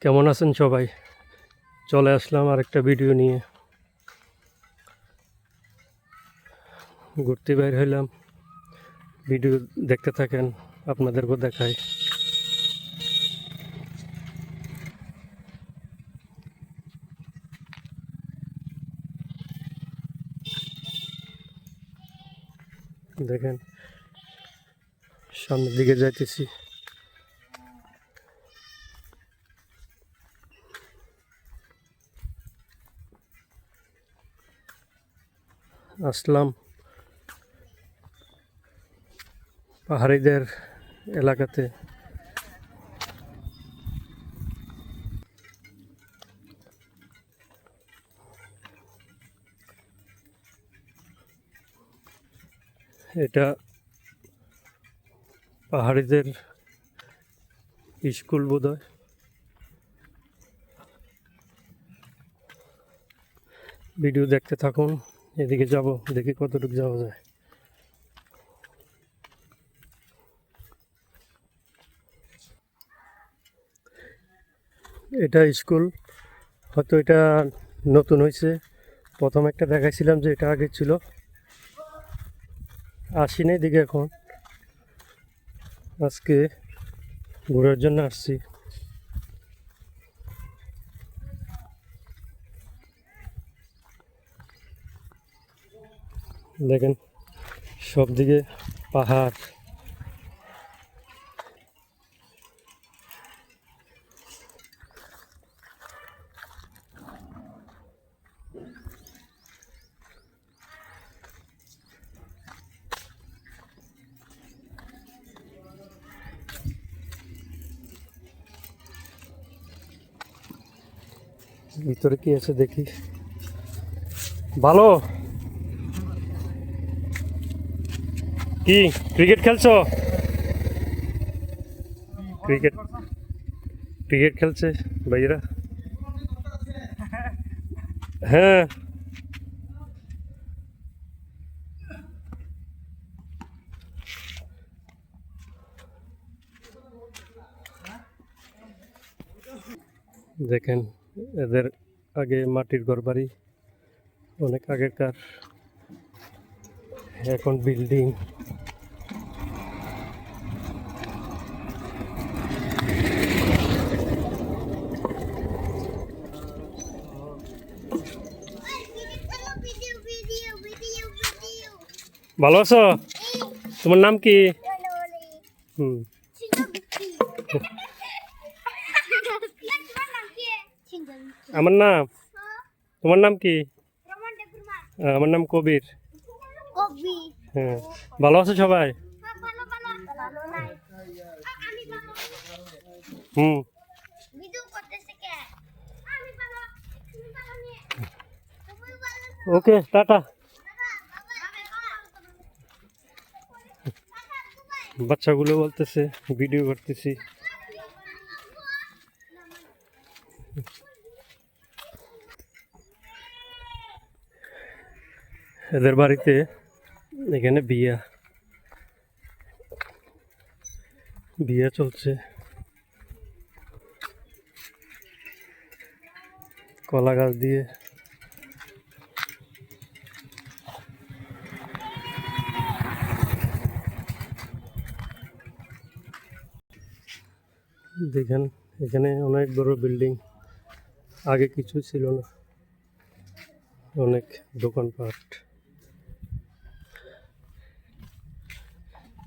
কেমন আছেন সবাই? চলে আসলাম আরেকটা ভিডিও নিয়ে। ঘুরতে বের হইলাম, ভিডিও দেখতে থাকেন, আপনাদেরকেও দেখাই। দেখেন সামনের দিকে যাইতেছি। আসলাম পাহাড়িদের এলাকাতে। এটা পাহাড়িদের স্কুল বোধহয়। ভিডিও দেখতে থাকুন, এদিকে যাব, দেখি কতটুকু যাওয়া যায়। এটা স্কুল, হয়তো এটা নতুন হয়েছে। প্রথম একটা দেখাইছিলাম যে এটা আগে ছিল, আসি নাই দিকে এখন। আজকে ঘোরার জন্য আসছি। দেখেন সব দিকে পাহাড়। ভিতরে কি আছে দেখি। ভালো, কি ক্রিকেট খেলছো? ক্রিকেট ক্রিকেট খেলছে ভাইয়েরা। হ্যাঁ, দেখেন এদের আগে মাটির ঘর বাড়ি, অনেক আগেকার, এখন বিল্ডিং। ভালো আছো? তোমার নাম কি? আমার নাম, তোমার নাম কি? আমার নাম কবির। হ্যাঁ, ভালো আছো সবাই? হুম, ওকে, টাটা। বাচ্চাগুলো বলতেছে ভিডিও করতেছি। এদের বাড়িতে এখানে বিয়ে চলছে। কলা গাছ দিয়ে। দেখেন এখানে অনেক বড় বিল্ডিং, আগে কিছু ছিল না, অনেক দোকানপাট।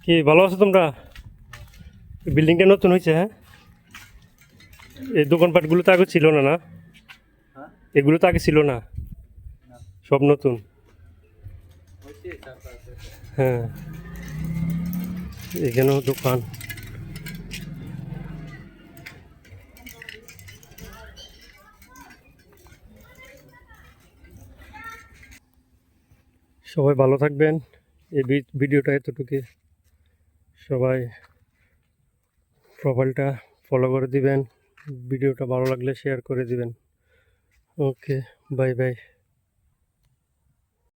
কি ভালো আছো তোমরা? বিল্ডিংটা নতুন হয়েছে? হ্যাঁ, এই দোকানপাটগুলো তো আগে ছিল না, না? এগুলো তো আগে ছিল না, সব নতুন। হ্যাঁ, এখানেও দোকান। সবাই ভালো থাকবেন। এই ভিডিওটা এতটুকু। সবাই প্রোফাইলটা ফলো করে দিবেন, ভিডিওটা ভালো লাগলে শেয়ার করে দিবেন। ওকে, বাই বাই।